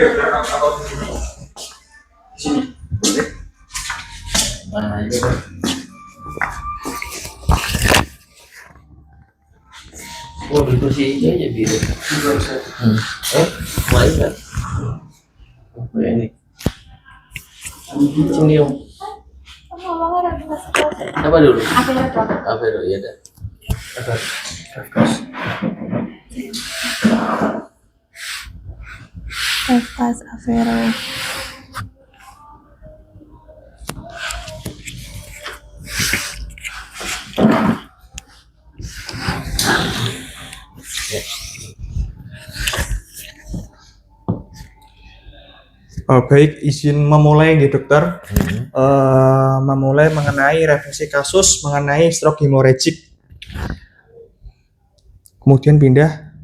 atau di sini? Di sini. Boleh. Mana aja. Oh, itu sih aja biru. Baik kan? Apa ini? Sini dong. Apa dulu? Apa dulu ya dah. Kafkas Avero. Baik, izin memulai nih dokter. Memulai mengenai revisi kasus mengenai stroke hemorrhagic. Kemudian pindah.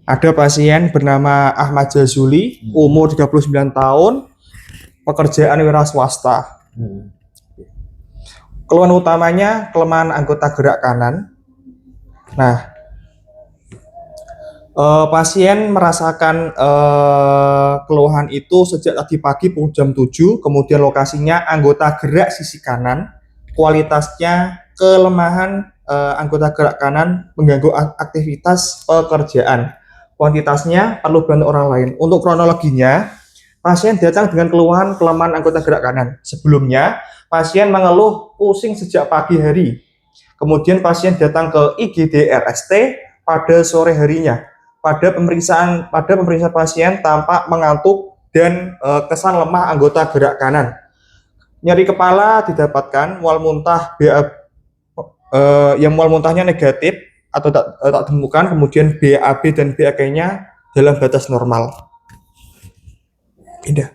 Ada pasien bernama Ahmad Jazuli, umur 39 tahun, pekerjaan wira swasta. Keluhan utamanya kelemahan anggota gerak kanan. Nah, pasien merasakan keluhan itu sejak tadi pagi pukul jam 7, kemudian lokasinya anggota gerak sisi kanan, kualitasnya kelemahan anggota gerak kanan mengganggu aktivitas pekerjaan. Kuantitasnya perlu bantu orang lain. Untuk kronologinya, pasien datang dengan keluhan kelemahan anggota gerak kanan. Sebelumnya, pasien mengeluh pusing sejak pagi hari. Kemudian pasien datang ke IGD RST pada sore harinya. Pada pemeriksaan pasien tampak mengantuk dan kesan lemah anggota gerak kanan. Nyeri kepala didapatkan, mual muntah yang mual muntahnya negatif atau tak ditemukan, kemudian BAB dan BAK-nya dalam batas normal. Indah.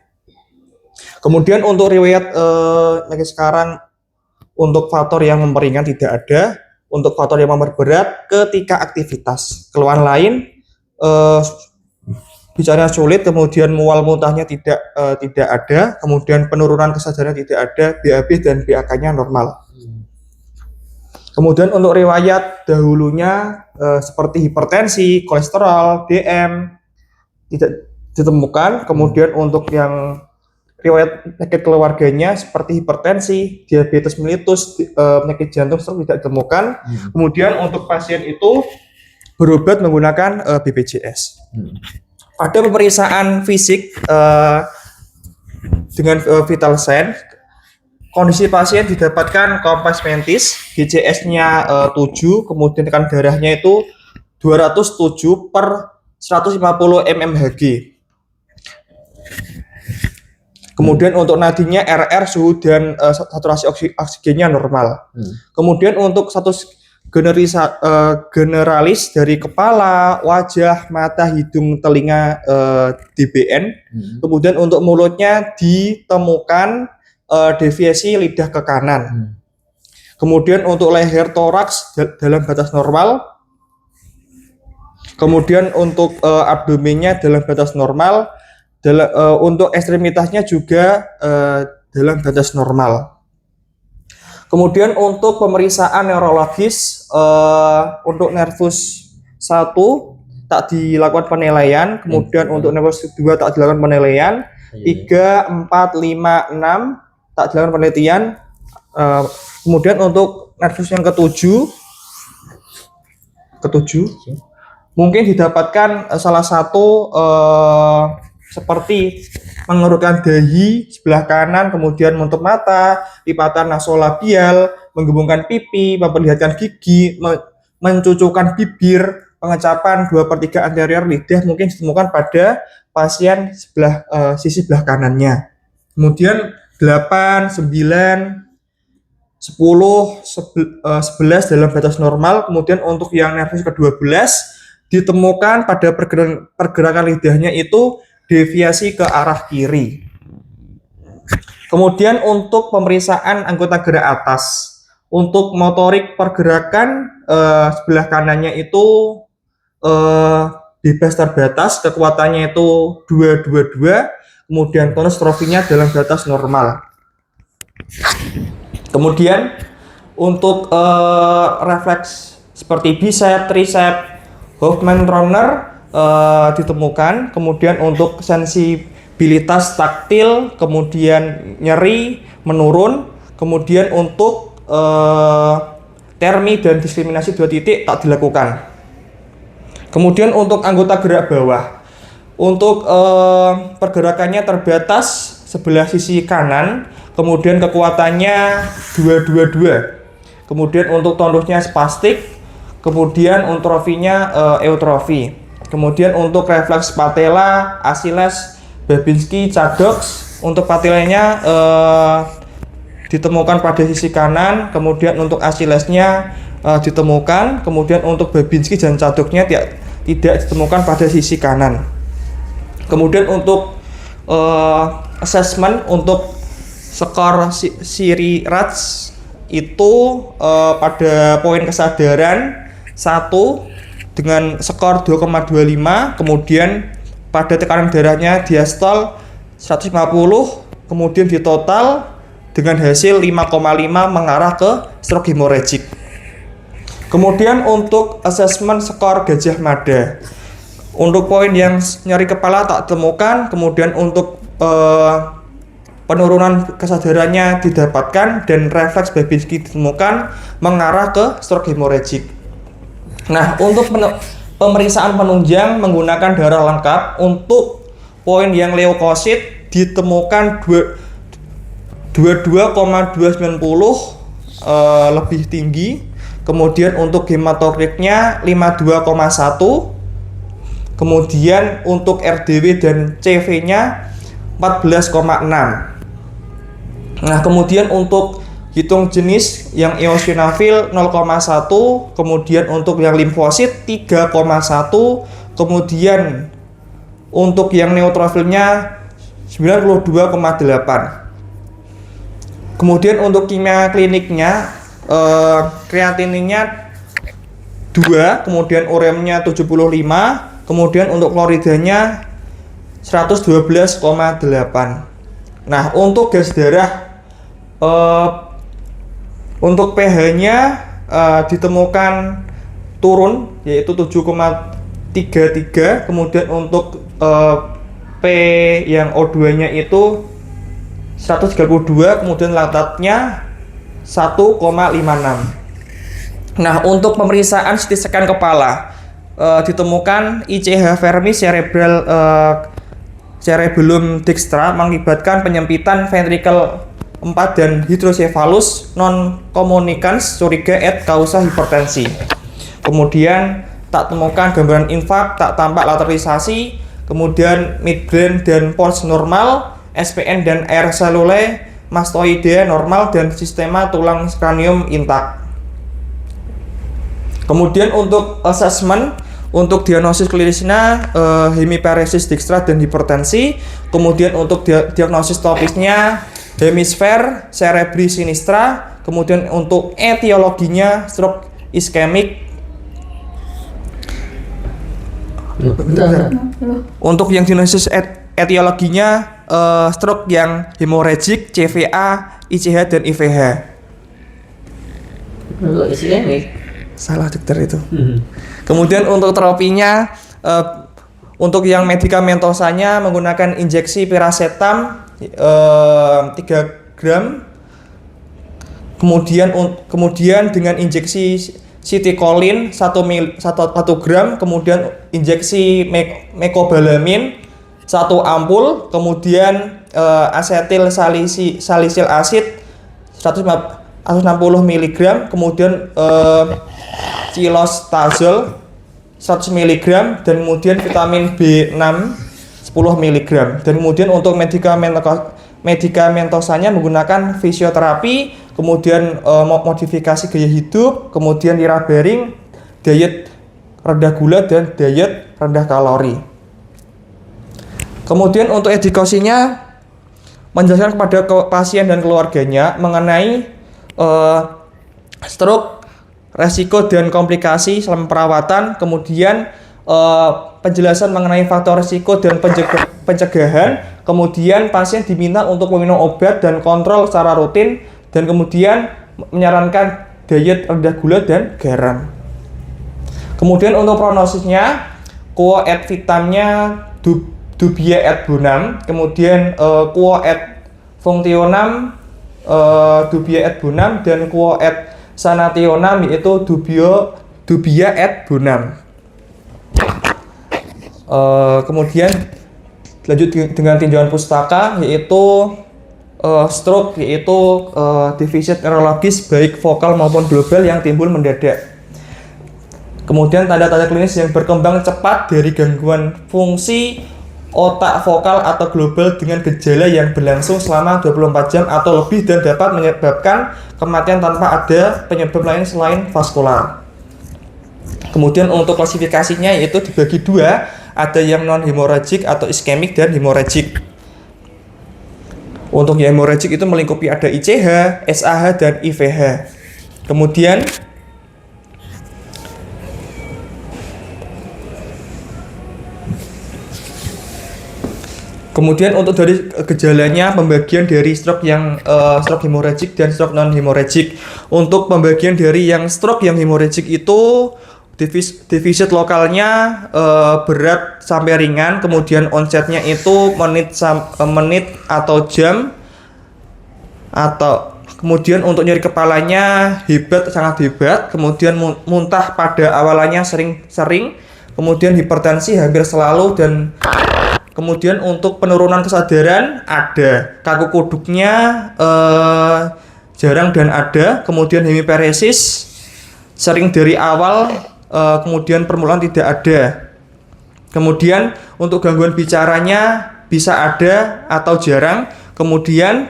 Kemudian untuk riwayat sekarang untuk faktor yang memperingan tidak ada, untuk faktor yang memperberat ketika aktivitas. Keluhan lain bicara sulit, kemudian mual muntahnya tidak ada, kemudian penurunan kesadaran tidak ada, BAB dan BAK-nya normal. Kemudian untuk riwayat dahulunya seperti hipertensi, kolesterol, DM tidak ditemukan. Kemudian untuk yang riwayat penyakit keluarganya seperti hipertensi, diabetes mellitus, penyakit jantung tidak ditemukan. Kemudian untuk pasien itu berobat menggunakan BPJS. Pada pemeriksaan fisik dengan vital sign, kondisi pasien didapatkan kompres mentis, GCS-nya 7, kemudian tekanan darahnya itu 207 per 150 mmHg. Kemudian untuk nadinya RR, suhu dan saturasi oksigennya normal. Kemudian untuk status generalis dari kepala, wajah, mata, hidung, telinga DBN. Kemudian untuk mulutnya ditemukan deviasi lidah ke kanan. Kemudian untuk leher toraks dalam batas normal. Kemudian untuk abdomennya dalam batas normal. Untuk ekstremitasnya juga dalam batas normal. Kemudian untuk pemeriksaan neurologis, untuk nervus 1 tak dilakukan penilaian, kemudian untuk nervus 2 tak dilakukan penilaian, 3, 4, 5, 6 tak dilakukan penelitian. Kemudian untuk nervus yang ketujuh mungkin didapatkan salah satu seperti mengerutkan dahi sebelah kanan, kemudian menutup mata, lipatan nasolabial, menggembungkan pipi, memperlihatkan gigi, mencucukkan bibir, pengecapan 2/3 anterior lidah mungkin ditemukan pada pasien sisi sebelah kanannya. Kemudian 8, 9, 10, 11 dalam batas normal. Kemudian untuk yang nervus ke-12 ditemukan pada pergerakan lidahnya itu deviasi ke arah kiri. Kemudian untuk pemeriksaan anggota gerak atas, untuk motorik pergerakan sebelah kanannya itu bebas terbatas, kekuatannya itu 222, kemudian tonus trofinya dalam batas normal. Kemudian untuk refleks seperti bicep, tricep, Hoffman runner ditemukan. Kemudian untuk sensibilitas taktil, kemudian nyeri menurun. Kemudian untuk termi dan diskriminasi 2 titik tak dilakukan. Kemudian untuk anggota gerak bawah, untuk pergerakannya terbatas sebelah sisi kanan, kemudian kekuatannya 222. Kemudian untuk tonusnya spastik, kemudian ontrofinya eutrofi. Kemudian untuk refleks patella, Achilles, Babinski, Caddox, untuk patellanya ditemukan pada sisi kanan, kemudian untuk Achillesnya ditemukan, kemudian untuk Babinski dan Caddoxnya tidak ditemukan pada sisi kanan. Kemudian untuk assessment untuk skor Siri-Rats itu pada poin kesadaran 1 dengan skor 2,25, kemudian pada tekanan darahnya diastol 150, kemudian di total dengan hasil 5,5 mengarah ke stroke hemorrhagic. Kemudian untuk assessment skor Gajah Mada, untuk poin yang nyeri kepala tak ditemukan, kemudian untuk penurunan kesadarannya didapatkan dan refleks Babinski ditemukan mengarah ke stroke hemorrhagic. Nah, untuk pemeriksaan penunjang menggunakan darah lengkap, untuk poin yang leukosit ditemukan 22,290 lebih tinggi. Kemudian untuk hematokritnya 52,1. Kemudian untuk RDW dan CV-nya 14,6. Nah, kemudian untuk hitung jenis yang eosinofil 0,1, kemudian untuk yang limfosit 3,1, kemudian untuk yang neutrofilnya 92,8. Kemudian untuk kimia kliniknya kreatininnya 2, kemudian uremnya 75, kemudian untuk kloridanya 112,8. Nah, untuk gas darah untuk pH-nya ditemukan turun yaitu 7,33, kemudian untuk P yang O2-nya itu 132, kemudian laktatnya 1,56. Nah, untuk pemeriksaan CT scan kepala ditemukan ICH vermis cerebral cerebellum dextra mengakibatkan penyempitan ventricle 4 dan hidrocephalus non communicans curiga et causa hipertensi. Kemudian tak temukan gambaran infak, tak tampak lateralisasi, kemudian midbrain dan pulse normal, SPN dan air selule mastoidea normal dan sistema tulang kranium intak. Kemudian untuk assessment, untuk diagnosis klinisnya hemiparesis dextra dan hipertensi. Kemudian untuk diagnosis topisnya hemisfer cerebri sinistra. Kemudian untuk etiologinya stroke iskemik. Untuk yang diagnosis etiologinya stroke yang hemorrhagic, CVA, ICH dan IVH. Untuk iskemik. Salah dokter itu. Kemudian untuk terapinya untuk yang medikamentosanya menggunakan injeksi piracetam 3 gram. Kemudian dengan injeksi sitikolin 1 gram, kemudian injeksi mecobalamin 1 ampul, kemudian asetil salisil acid 160 mg, kemudian cilostazol 100 mg, dan kemudian vitamin B6 10 mg. Dan kemudian untuk medikamentosanya menggunakan fisioterapi, kemudian modifikasi gaya hidup, kemudian tirabaring, diet rendah gula dan diet rendah kalori. Kemudian untuk edukasinya menjelaskan kepada pasien dan keluarganya mengenai stroke, resiko dan komplikasi selama perawatan, kemudian penjelasan mengenai faktor risiko dan pencegahan, kemudian pasien diminta untuk meminum obat dan kontrol secara rutin, dan kemudian menyarankan diet rendah gula dan garam. Kemudian untuk prognosisnya, quo et vitamnya dubia et bonam, kemudian quo et functionam dubia et bonam, dan quo et sanationam yaitu dubia et bonam. Kemudian lanjut dengan tinjauan pustaka, yaitu stroke, yaitu defisit neurologis baik vokal maupun global yang timbul mendadak. Kemudian tanda-tanda klinis yang berkembang cepat dari gangguan fungsi otak vokal atau global dengan gejala yang berlangsung selama 24 jam atau lebih dan dapat menyebabkan kematian tanpa ada penyebab lain selain vaskular. Kemudian untuk klasifikasinya yaitu dibagi dua, ada yang non hemorrhagic atau iskemik dan hemorrhagic. Untuk yang hemorrhagic itu melingkupi ada ICH, SAH, dan IVH. Kemudian untuk dari gejalanya, pembagian dari stroke yang stroke hemorrhagic dan stroke non hemorrhagic. Untuk pembagian dari yang stroke yang hemorrhagic itu defisit lokalnya berat sampai ringan, kemudian onsetnya itu menit atau jam, atau kemudian untuk nyeri kepalanya sangat hebat, kemudian muntah pada awalannya sering, kemudian hipertensi hampir selalu, dan kemudian untuk penurunan kesadaran ada, kaku kuduknya jarang dan ada, kemudian hemiparesis sering dari awal, kemudian permulaan tidak ada. Kemudian untuk gangguan bicaranya bisa ada atau jarang, kemudian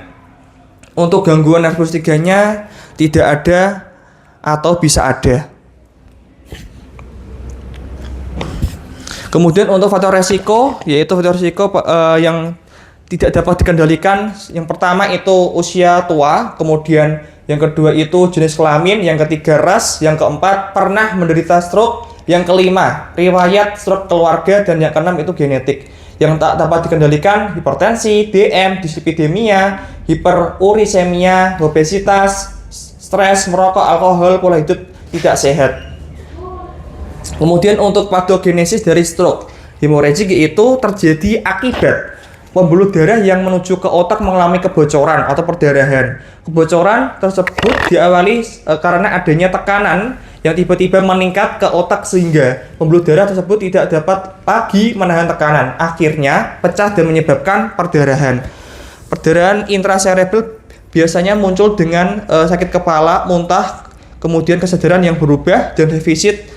untuk gangguan nervus 3-nya tidak ada atau bisa ada. Kemudian untuk faktor resiko, yaitu faktor resiko yang tidak dapat dikendalikan. Yang pertama itu usia tua, kemudian yang kedua itu jenis kelamin, yang ketiga ras, yang keempat pernah menderita stroke, yang kelima riwayat stroke keluarga, dan yang keenam itu genetik. Yang tak dapat dikendalikan hipertensi, DM, dislipidemia, hiperurisemia, obesitas, stres, merokok, alkohol, pola hidup tidak sehat. Kemudian untuk patogenesis dari stroke hemorrhagic itu terjadi akibat pembuluh darah yang menuju ke otak mengalami kebocoran atau perdarahan. Kebocoran tersebut diawali karena adanya tekanan yang tiba-tiba meningkat ke otak sehingga pembuluh darah tersebut tidak dapat lagi menahan tekanan. Akhirnya pecah dan menyebabkan perdarahan. Perdarahan intracerebral biasanya muncul dengan sakit kepala, muntah, kemudian kesadaran yang berubah, dan defisit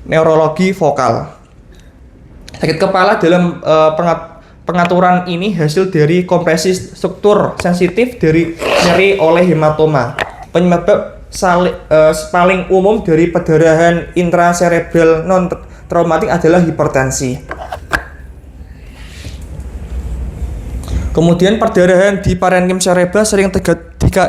neurologi vokal. Sakit kepala dalam pengaturan ini hasil dari kompresi struktur sensitif dari nyeri oleh hematoma. Penyebab paling umum dari perdarahan intracerebral non traumatik adalah hipertensi. Kemudian perdarahan di parenkim cerebral sering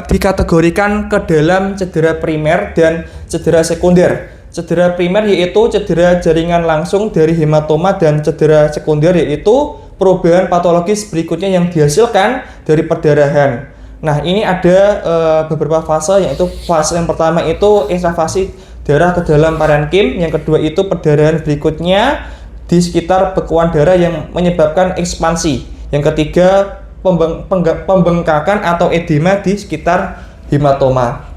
dikategorikan ke dalam cedera primer dan cedera sekunder. Cedera primer yaitu cedera jaringan langsung dari hematoma, dan cedera sekunder yaitu perubahan patologis berikutnya yang dihasilkan dari perdarahan. Nah, ini ada beberapa fase, yaitu fase yang pertama itu ekstravasi darah ke dalam parenkim, yang kedua itu perdarahan berikutnya di sekitar bekuan darah yang menyebabkan ekspansi, yang ketiga pembengkakan atau edema di sekitar hematoma.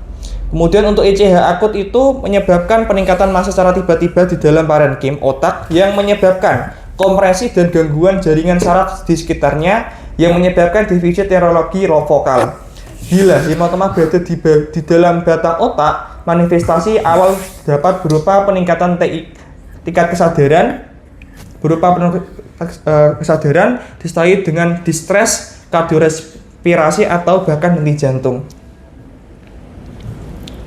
Kemudian untuk ICH akut itu menyebabkan peningkatan massa secara tiba-tiba di dalam parenkim otak yang menyebabkan kompresi dan gangguan jaringan saraf di sekitarnya yang menyebabkan defisit neurologi vokal. Bila hematoma berada di dalam batang otak, manifestasi awal dapat berupa peningkatan tingkat kesadaran, disertai dengan distres kardiorespirasi atau bahkan henti jantung.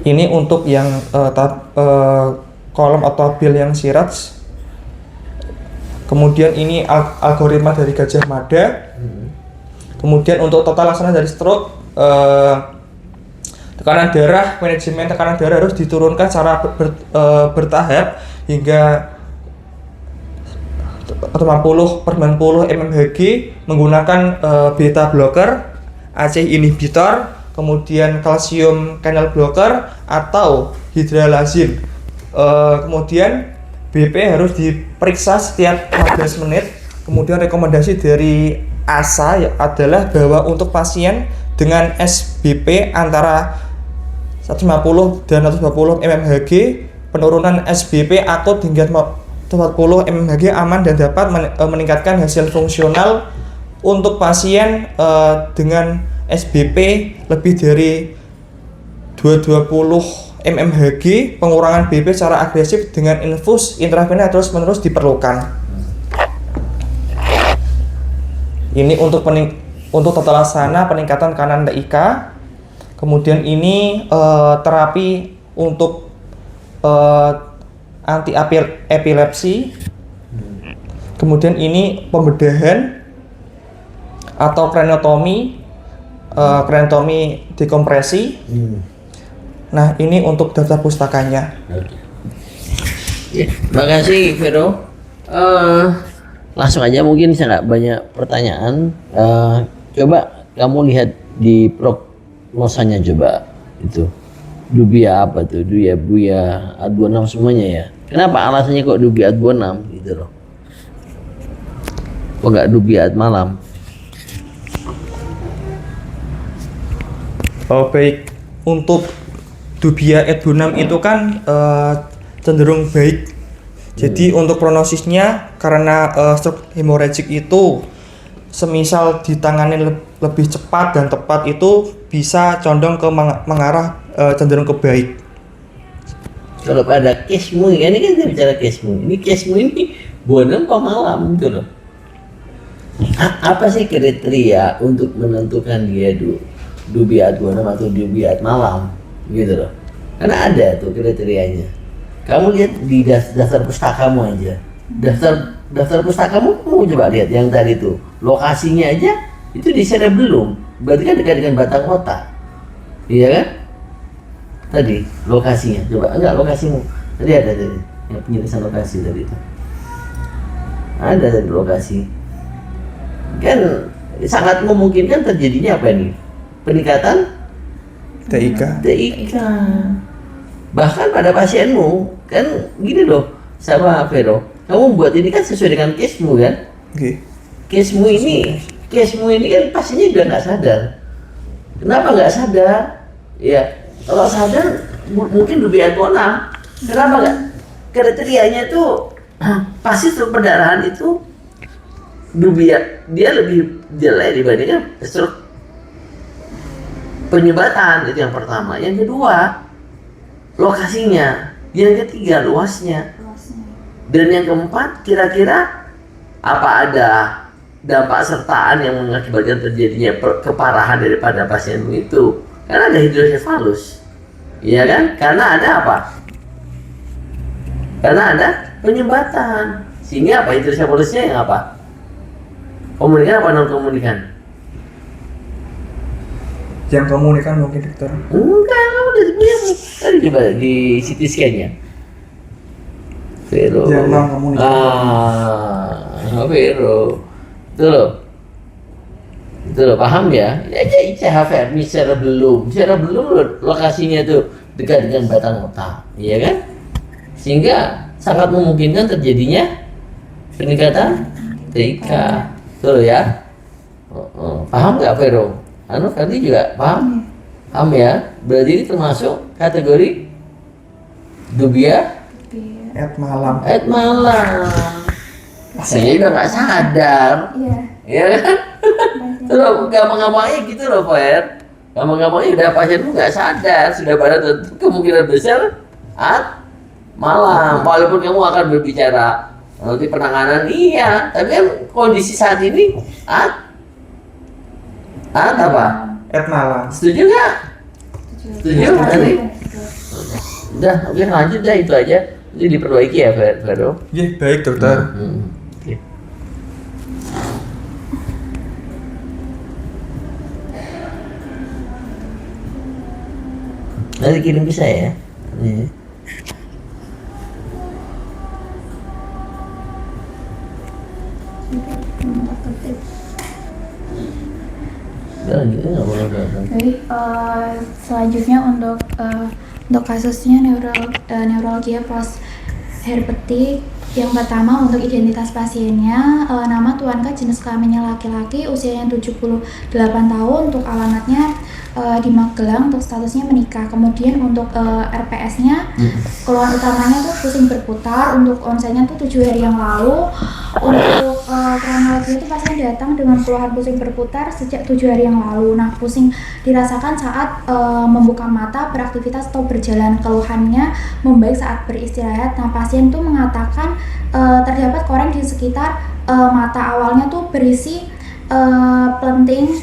Ini untuk yang kolom atau tabel yang Siraj. Kemudian ini algoritma dari Gajah Mada. Kemudian untuk total laksana dari stroke, tekanan darah, manajemen tekanan darah harus diturunkan secara bertahap hingga 80/90 mmHg menggunakan beta blocker, ACE inhibitor, kemudian kalsium channel blocker atau hydralazine. Kemudian BP harus diperiksa setiap 15 menit. Kemudian rekomendasi dari ASA adalah bahwa untuk pasien dengan SBP antara 150 dan 140 mmHg, penurunan SBP akut hingga 140 mmHg aman dan dapat meningkatkan hasil fungsional. Untuk pasien dengan SBP lebih dari 220 mmHg, pengurangan BP secara agresif dengan infus intravenous terus-menerus diperlukan. Ini untuk tata laksana peningkatan kanan TIK. Kemudian ini terapi untuk anti epilepsi. Kemudian ini pembedahan atau craniotomy, dekompresi. Nah, ini untuk daftar pustakanya. Ya, makasih Vero. Langsung aja, mungkin saya nggak banyak pertanyaan. Coba kamu lihat di prognosanya coba itu. Dubia apa tuh? Dubia, Buya, A26 semuanya ya. Kenapa alasannya kok Dubia A26 gitu loh? Kok nggak Dubia malam? Oh, baik. Untuk Dubia A26 itu kan cenderung baik. Jadi untuk prognosisnya karena stroke hemorrhagic itu semisal ditangani lebih cepat dan tepat itu bisa condong ke mengarah cenderung ke baik. Kalau pada kesmu, ini kan kita bicara kesmu. Ini kesmu ini bulan apa malam gitu loh. Apa sih kriteria untuk menentukan dia dubiat bulan atau dubiat malam gitu loh? Karena ada tuh kriterianya. Kamu lihat di daftar pustakamu aja. Daftar pustakamu, kamu coba lihat yang tadi itu lokasinya aja itu di cerebellum. Berarti kan dekat dengan batang otak. Iya kan? Tadi lokasinya, coba enggak lokasimu. Tadi ada tadi yang penjelasan lokasi tadi itu. Ada tadi lokasi. Kan sangat memungkinkan terjadinya apa nih? Peningkatan TIK. Bahkan pada pasienmu kan gini loh, sama Vero, kamu buat ini kan sesuai dengan case-mu kan? Okay. Case-mu ini kan pasiennya udah nggak sadar. Kenapa nggak sadar? Ya, kalau sadar mungkin lebih agonal. Kenapa nggak? Kriterianya tuh pasti stroke perdarahan itu dia lebih jelek dibandingkan stroke penyumbatan. Itu yang pertama. Yang kedua, lokasinya. Yang ketiga, luasnya. Dan yang keempat, kira-kira apa ada dampak sertaan yang mengakibatkan terjadinya keparahan daripada pasienmu itu? Karena ada hidrosefalus, iya kan? Karena ada apa? Karena ada penyumbatan. Sehingga apa? Hidrosefalusnya yang apa? Komunikan apa non komunikan? Yang komunikan mungkin dokter. Enggak, kamu udah lihat tadi coba di CT scan-nya. Vero. Yang non komunikan. Vero. Itu loh, paham ya? Ya ICH cerebellum lokasinya tuh dekat dengan batang otak, iya kan? Sehingga sangat memungkinkan terjadinya peningkatan TIK. Betul ya? Paham nggak Vero? Ferdi juga paham? Paham ya? Berarti ini termasuk kategori dubia malam. Saya udah nggak sadar. Iya kan? Terus gampang-gampangnya gitu loh Fer. Gampang-gampangnya udah pasienmu nggak sadar, sudah pada tentu kemungkinan besar malam. Walaupun kamu akan berbicara nanti penanganan, iya, tapi kan kondisi saat ini apa? Malam. Setuju nggak? Setuju nanti? Udah, oke lanjut dah itu aja. Jadi diperbaiki ya Vero. Iya, baik dokter. Oke. Nanti kirim ke saya ya. Baik, selanjutnya untuk kasusnya neuralgia post herpetik. Yang pertama untuk identitas pasiennya, nama Tuanka, jenis kelaminnya laki-laki, usianya 78 tahun, untuk alamatnya di Magelang, untuk statusnya menikah. Kemudian untuk RPS-nya, keluhan utamanya tuh pusing berputar, untuk onsennya tuh 7 hari yang lalu. Untuk kronologi itu pasien datang dengan keluhan pusing berputar sejak 7 hari yang lalu. Nah, pusing dirasakan saat membuka mata, beraktivitas atau berjalan. Keluhannya membaik saat beristirahat. Nah, pasien tuh mengatakan terdapat koreng di sekitar mata. Awalnya tuh berisi plenting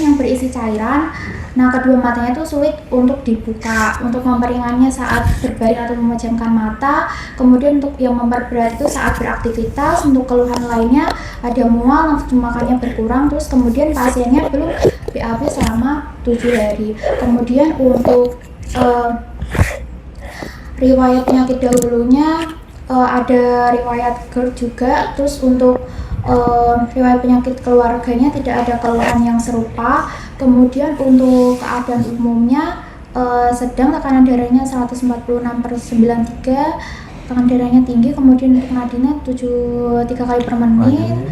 yang berisi cairan. Nah, kedua matanya tuh sulit untuk dibuka. Untuk memperingannya saat berbaring atau memejamkan mata. Kemudian untuk yang memperberat itu saat beraktivitas. Untuk keluhan lainnya ada mual, nafsu makannya berkurang. Terus kemudian pasiennya belum BAB selama 7 hari. Kemudian untuk riwayat penyakit dahulunya ada riwayat GERD juga. Terus untuk riwayat penyakit keluarganya tidak ada keluhan yang serupa. Kemudian untuk keadaan umumnya sedang, tekanan darahnya 146/93, tekanan darahnya tinggi. Kemudian untuk nadinya 3 kali per menit.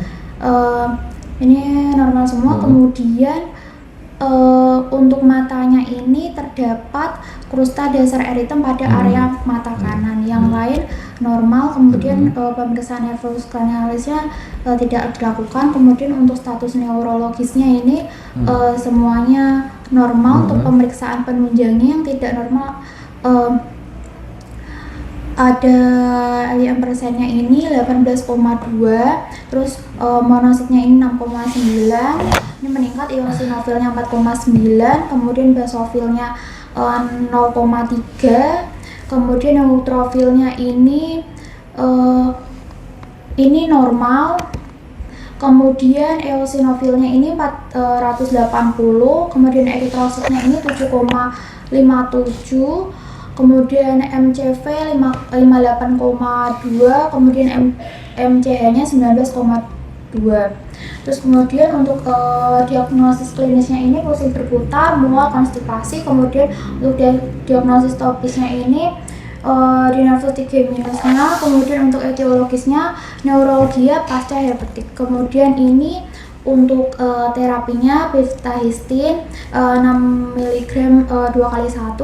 Ini normal semua. Kemudian untuk matanya ini terdapat krusta dasar eritem pada area mata kanan. Yang lain normal. Kemudian pemeriksaan nervus cranialisnya tidak dilakukan. Kemudian untuk status neurologisnya ini semuanya normal. Untuk pemeriksaan penunjangnya yang tidak normal ada yang persennya ini 18,2, terus monositnya ini 6,9, ini meningkat. Eosinofilnya 4,9, kemudian basofilnya 0,3, kemudian neutrofilnya ini normal. Kemudian eosinofilnya ini 480, kemudian eritrositnya ini 7,57, kemudian MCV 58,2, kemudian MCH-nya 19,2. Terus kemudian untuk diagnosis klinisnya ini pusing berputar, mual, konstipasi. Kemudian untuk diagnosis topisnya ini di nervus trigeminusnya. Kemudian untuk etiologisnya neuralgia pasca herpetik. Kemudian ini untuk terapinya betahistin 6 mg 2 kali 1,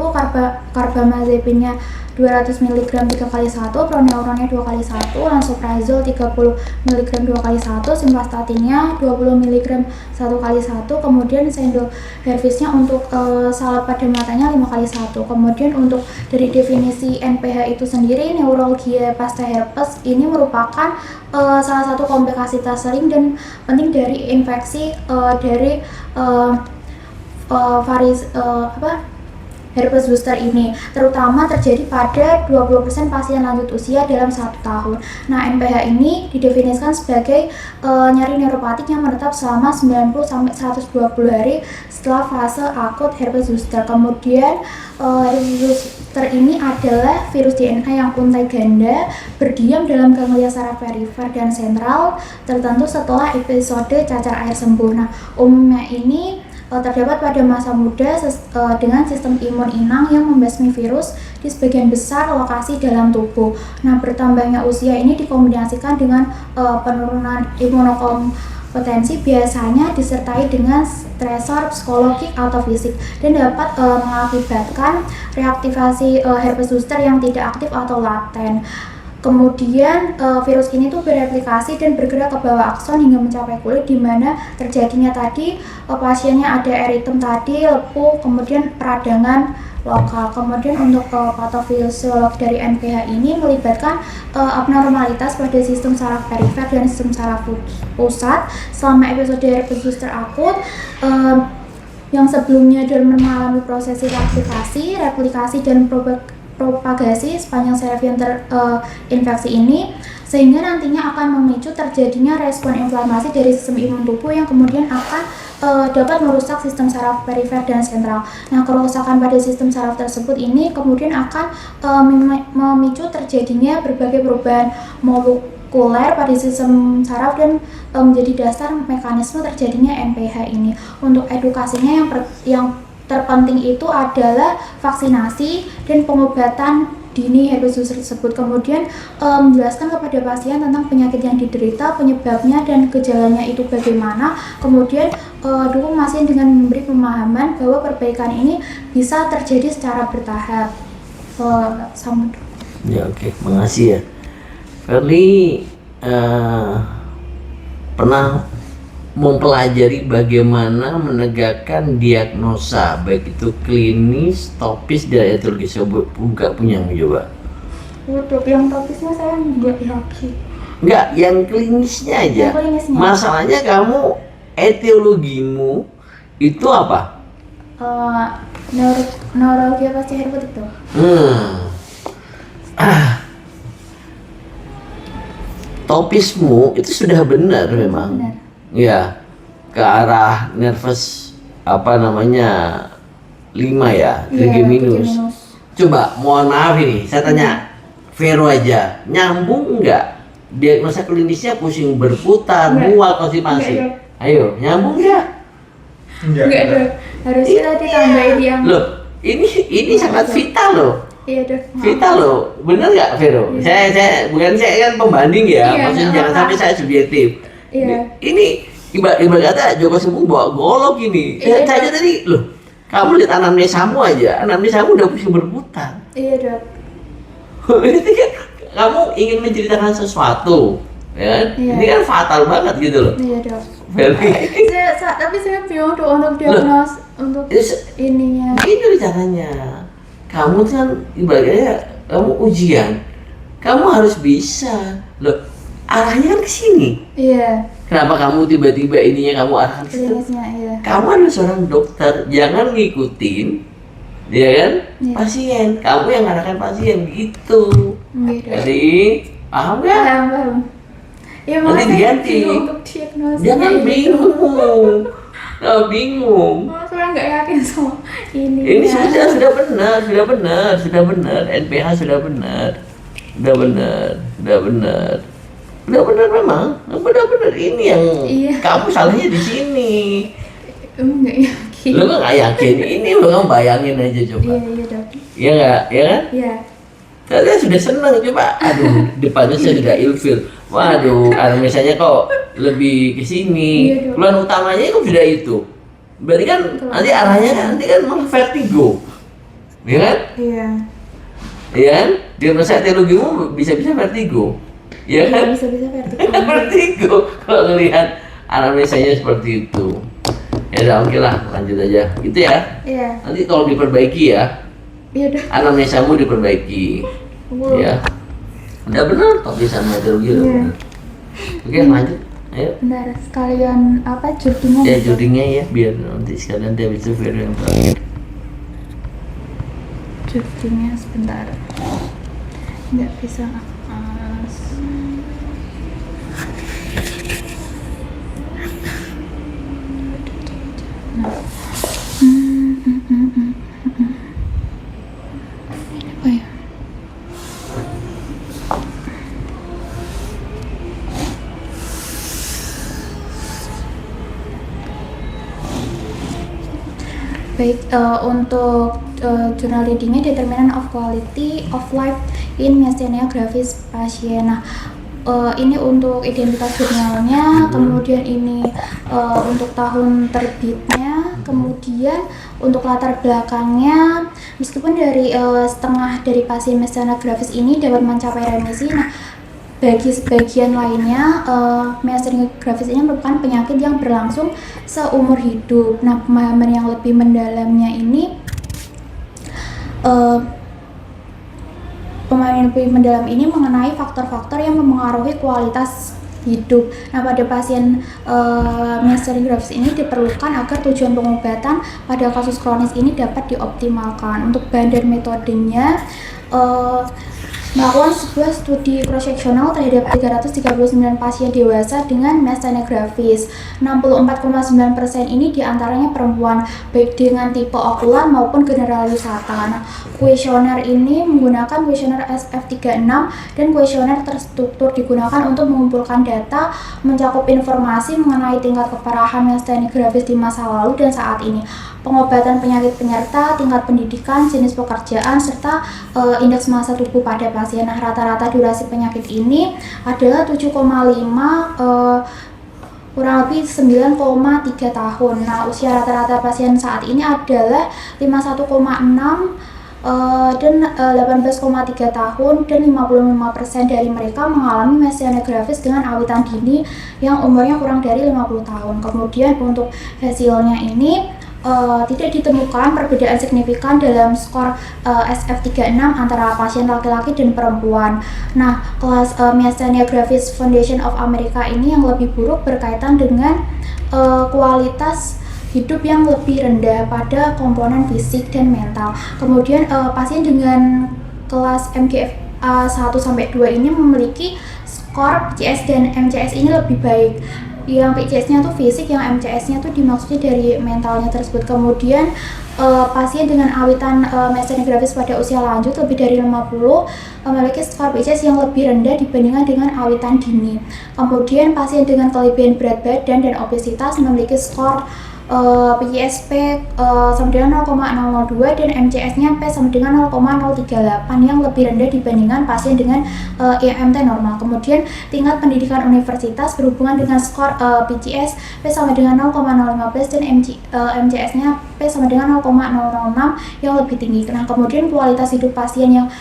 carbamazepinnya 200 mg 3 kali 1, proneuronnya 2 kali 1, lansoprazol 30 mg 2 kali 1, simvastatinnya 20 mg 1 kali 1, kemudian sendohervisnya untuk salep pada matanya 5 kali 1. Kemudian untuk dari definisi NPH itu sendiri, neuralgia pasca herpes ini merupakan salah satu komplikasi tersering dan penting dari infeksi dari herpes zoster ini, terutama terjadi pada 20% pasien lanjut usia dalam 1 tahun. Nah, NPH ini didefinisikan sebagai nyeri neuropatik yang menetap selama 90-120 hari setelah fase akut herpes zoster. Kemudian herpes zoster ini adalah virus DNA yang untai ganda berdiam dalam ganglia saraf perifer dan sentral tertentu setelah episode cacar air sembuh. Nah, umumnya ini terdapat pada masa muda dengan sistem imun inang yang membasmi virus di sebagian besar lokasi dalam tubuh. Nah, bertambahnya usia ini dikombinasikan dengan penurunan imunokompetensi, biasanya disertai dengan stresor psikologik atau fisik, dan dapat mengakibatkan reaktivasi herpes zoster yang tidak aktif atau laten. Kemudian virus ini tuh bereplikasi dan bergerak ke bawah akson hingga mencapai kulit, di mana terjadinya tadi pasiennya ada eritem tadi, lepuh, kemudian peradangan lokal. Kemudian untuk patofisiologi dari NPH ini melibatkan abnormalitas pada sistem saraf perifer dan sistem saraf pusat selama episode herpes zoster akut. Yang sebelumnya dalam mengalami proses replikasi dan propagasi sepanjang saraf yang terinfeksi ini, sehingga nantinya akan memicu terjadinya respon inflamasi dari sistem imun tubuh yang kemudian akan dapat merusak sistem saraf perifer dan sentral. Nah, kerusakan pada sistem saraf tersebut ini kemudian akan memicu terjadinya berbagai perubahan molekuler pada sistem saraf dan menjadi dasar mekanisme terjadinya NPH ini. Untuk edukasinya yang terpenting itu adalah vaksinasi dan pengobatan dini herpes zoster tersebut. Kemudian menjelaskan kepada pasien tentang penyakit yang diderita, penyebabnya dan gejalanya itu bagaimana. Kemudian dukung pasien dengan memberi pemahaman bahwa perbaikan ini bisa terjadi secara bertahap. Sama. Ya oke, makasih ya. Verly pernah mempelajari bagaimana menegakkan diagnosa baik itu klinis, topis, dan etiologi. Coba buka punya coba. Untuk yang topisnya saya nggak yakin. Enggak, yang klinisnya aja. Yang klinisnya. Masalahnya kamu etiologimu itu apa? Neurologi pasti herpes itu. Topismu itu sudah benar memang. Benar. Ya, ke arah nervous apa namanya 5 ya, trigeminus. Coba, mohon maaf ini, saya tanya Vero aja, nyambung nggak diagnosa klinisnya pusing berputar, mual, konstipasi? Ayo, nyambung nggak? Enggak dok, harusnya tadi tambahin yang. Loh, ini sangat vital loh. Iya dok. Vital loh, bener nggak Vero? Iya. Saya bukan saya kan pembanding ya, Iya, maksudnya nggak jangan apa-apa. sampai saya subjektif. Iya. Ini ibarat kata Joko Sembung bawa golok ini. Iya, Saya tadi loh, kamu lihat anamnesamu aja, anamnesamu udah pusing berputar. Iya dok. Ini kan kamu ingin menceritakan sesuatu, ya kan? Iya. Ini kan fatal banget gitu loh. Iya dok. Verly. Tapi saya bingung tuh untuk diagnos untuk ininya. Ini caranya. Kamu kan ibaratnya kamu ujian, kamu harus bisa loh. Arahnya kan ke sini. Iya. Kenapa kamu tiba-tiba ininya kamu arahkan ke situ? Klinisnya iya. Kamu adalah seorang dokter, jangan ngikutin, ya kan? Iya. Pasien, kamu yang arahkan pasien gitu. Iya dok. Jadi paham nggak? Paham. Ya Nanti makanya saya diganti. bingung untuk diagnosa. Jangan kayak gitu. bingung, nggak bingung. Oh, saya nggak yakin sama ini. Ini ya. sudah benar, NPH sudah benar, udah benar memang, udah benar ini yang Iya. kamu salahnya di sini. Nggak yakin. Lo nggak yakin ini, lo kan bayangin aja coba. Iya dok. Iya nggak, ya kan? Iya. Saya sudah senang coba. Aduh, depannya saya sudah ilfil. Waduh, misalnya kok lebih ke sini. Iya, Dok. Keluhan utamanya kok sudah itu. Berarti kan nanti arahnya nanti kan malah vertigo. Iya kan? Iya. Iya kan? Diagnosa etiologimu bisa-bisa vertigo. Iya kan? Bisa-bisa vertikal. Vertigo kalau ngelihat anamnesanya seperti itu. Ya udah oke lah, lanjut aja. Gitu ya. Iya. Nanti tolong diperbaiki ya. Iya dok. Anamnesamu diperbaiki. Wow. Ya. Udah benar tapi sama etiologi udah Iya. benar. Oke, lanjut. Ayo. Bentar, sekalian apa judulnya? Ya judulnya ya biar nanti sekalian dia bisa video yang terakhir. Judulnya sebentar. Nggak bisa. Nah. Ini apa ya? Baik, untuk jurnal readingnya determinant of quality of life in myasthenia gravis pasien. Nah, ini untuk identitas jurnalnya, kemudian ini untuk tahun terbitnya, kemudian untuk latar belakangnya, meskipun dari setengah dari pasien myasthenia gravis ini dapat mencapai remisi, nah bagi sebagian lainnya myasthenia gravis ini merupakan penyakit yang berlangsung seumur hidup. Nah, pemahaman yang lebih mendalamnya ini pemahaman yang lebih mendalam ini mengenai faktor-faktor yang mempengaruhi kualitas hidup. Nah, pada pasien myasthenia gravis ini diperlukan agar tujuan pengobatan pada kasus kronis ini dapat dioptimalkan. Untuk bahan dan metodenya melakukan sebuah studi cross-sectional terhadap 339 pasien dewasa dengan myasthenia gravis. 64,9% ini diantaranya perempuan, baik dengan tipe okular maupun generalisata. Nah, kuesioner ini menggunakan kuesioner SF36 dan kuesioner terstruktur digunakan untuk mengumpulkan data, mencakup informasi mengenai tingkat keparahan myasthenia gravis di masa lalu dan saat ini, pengobatan penyakit penyerta, tingkat pendidikan, jenis pekerjaan, serta indeks massa tubuh pada pasien. Nah, rata-rata durasi penyakit ini adalah 7,5 kurang lebih 9,3 tahun. Nah, usia rata-rata pasien saat ini adalah 51,6 dan 18,3 tahun, dan 55% dari mereka mengalami myasthenia gravis dengan awitan dini yang umurnya kurang dari 50 tahun. Kemudian untuk hasilnya ini tidak ditemukan perbedaan signifikan dalam skor SF36 antara pasien laki-laki dan perempuan. Nah, kelas Myasthenia Gravis Foundation of America ini yang lebih buruk berkaitan dengan kualitas hidup yang lebih rendah pada komponen fisik dan mental. Kemudian pasien dengan kelas MGFA 1-2 ini memiliki skor PCS dan MCS ini lebih baik. Yang PCS-nya tuh fisik, yang MCS-nya tuh dimaksudnya dari mentalnya tersebut. Kemudian pasien dengan awitan myasthenia gravis pada usia lanjut lebih dari 50 memiliki skor PCS yang lebih rendah dibandingkan dengan awitan dini. Kemudian pasien dengan kelebihan berat badan dan obesitas memiliki skor PCS-P sama dengan 0,002 dan MCS-nya P sama dengan 0,038 yang lebih rendah dibandingkan pasien dengan IMT normal. Kemudian tingkat pendidikan universitas berhubungan dengan skor PCS P sama dengan 0,015 dan MCS-nya P sama dengan 0,006 yang lebih tinggi. Nah, kemudian kualitas hidup pasien yang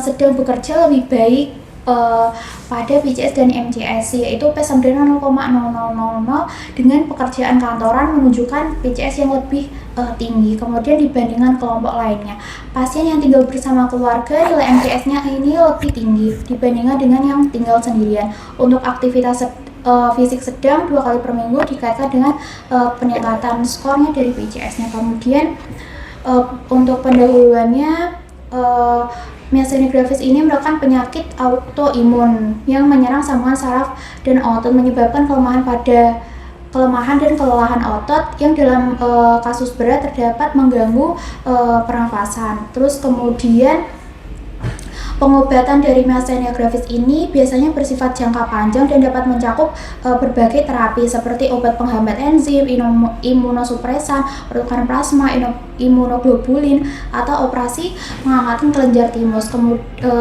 sedang bekerja lebih baik pada PCS dan MCS, yaitu P sama dengan 0,0000 dengan pekerjaan kantoran menunjukkan PCS yang lebih tinggi. Kemudian dibandingkan kelompok lainnya, pasien yang tinggal bersama keluarga nilai MCS-nya ini lebih tinggi dibandingkan dengan yang tinggal sendirian. Untuk aktivitas fisik sedang 2 kali per minggu dikaitkan dengan peningkatan skornya dari PCS-nya. Kemudian untuk pendahuluannya, myasthenia gravis ini merupakan penyakit autoimun yang menyerang sambungan saraf dan otot, menyebabkan kelemahan dan kelelahan otot yang dalam kasus berat terdapat mengganggu pernafasan. Terus kemudian pengobatan dari myasthenia gravis ini biasanya bersifat jangka panjang dan dapat mencakup berbagai terapi seperti obat penghambat enzim, imunosupresan, pertukaran plasma, imunoglobulin, atau operasi pengangkatan kelenjar timus,